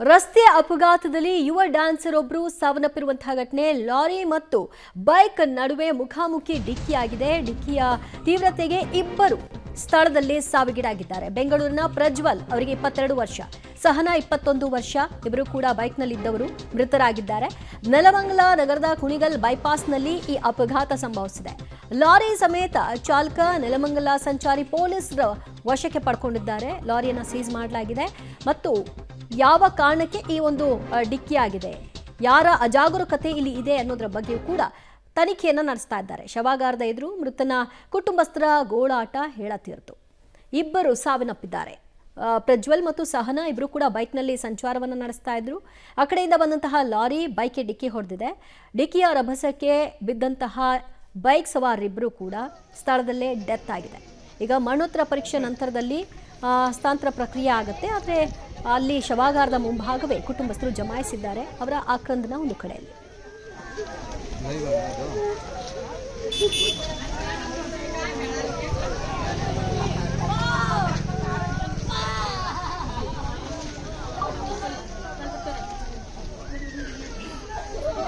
ರಸ್ತೆ ಅಪಘಾತದಲ್ಲಿ ಯುವ ಡ್ಯಾನ್ಸರ್ ಒಬ್ಬರು ಸಾವನ್ನಪ್ಪಿರುವಂತಹ ಘಟನೆ. ಲಾರಿ ಮತ್ತು ಬೈಕ್ ನಡುವೆ ಮುಖಾಮುಖಿ ಡಿಕ್ಕಿಯಾಗಿದೆ. ಡಿಕ್ಕಿಯ ತೀವ್ರತೆಗೆ ಇಬ್ಬರು ಸ್ಥಳದಲ್ಲಿ ಸಾವಿಗೀಡಾಗಿದ್ದಾರೆ. ಬೆಂಗಳೂರಿನ ಪ್ರಜ್ವಲ್ ಅವರಿಗೆ 22 ವರ್ಷ, ಸಹನಾ 21 ವರ್ಷ, ಇಬ್ಬರು ಕೂಡ ಬೈಕ್ನಲ್ಲಿದ್ದವರು ಮೃತರಾಗಿದ್ದಾರೆ. ನೆಲಮಂಗಲ ನಗರದ ಕುಣಿಗಲ್ ಬೈಪಾಸ್ನಲ್ಲಿ ಈ ಅಪಘಾತ ಸಂಭವಿಸಿದೆ. ಲಾರಿ ಸಮೇತ ಚಾಲಕ ನೆಲಮಂಗಲ ಸಂಚಾರಿ ಪೊಲೀಸರ ವಶಕ್ಕೆ ಪಡ್ಕೊಂಡಿದ್ದಾರೆ. ಲಾರಿಯನ್ನು ಸೀಸ್ ಮಾಡಲಾಗಿದೆ ಮತ್ತು ಯಾವ ಕಾರಣಕ್ಕೆ ಈ ಒಂದು ಡಿಕ್ಕಿಯಾಗಿದೆ, ಯಾರ ಅಜಾಗರೂಕತೆ ಇಲ್ಲಿ ಇದೆ ಅನ್ನೋದರ ಬಗ್ಗೆಯೂ ಕೂಡ ತನಿಖೆಯನ್ನು ನಡೆಸ್ತಾ ಇದ್ದಾರೆ. ಶವಾಗಾರದ ಎದುರು ಮೃತನ ಕುಟುಂಬಸ್ಥರ ಗೋಳಾಟ ಹೇಳತೀರ್ತು. ಇಬ್ಬರು ಸಾವನ್ನಪ್ಪಿದ್ದಾರೆ. ಪ್ರಜ್ವಲ್ ಮತ್ತು ಸಹನಾ ಇಬ್ಬರು ಕೂಡ ಬೈಕ್ನಲ್ಲಿ ಸಂಚಾರವನ್ನು ನಡೆಸ್ತಾ ಇದ್ರು. ಆ ಕಡೆಯಿಂದ ಬಂದಂತಹ ಲಾರಿ ಬೈಕ್ಗೆ ಡಿಕ್ಕಿ ಹೊಡೆದಿದೆ. ಡಿಕ್ಕಿಯ ರಭಸಕ್ಕೆ ಬಿದ್ದಂತಹ ಬೈಕ್ ಸವಾರರಿಬ್ಬರು ಕೂಡ ಸ್ಥಳದಲ್ಲೇ ಡೆತ್ ಆಗಿದೆ. ಈಗ ಮರಣೋತ್ತರ ಪರೀಕ್ಷೆ ನಂತರದಲ್ಲಿ ಹಸ್ತಾಂತರ ಪ್ರಕ್ರಿಯೆ ಆಗುತ್ತೆ. ಆದರೆ ಅಲ್ಲಿ ಶವಾಗಾರದ ಮುಂಭಾಗವೇ ಕುಟುಂಬಸ್ಥರು ಜಮಾಯಿಸಿದ್ದಾರೆ ಅವರ ಆಕ್ರಂದನ ಒಂದು ಕಡೆಯಲ್ಲಿ.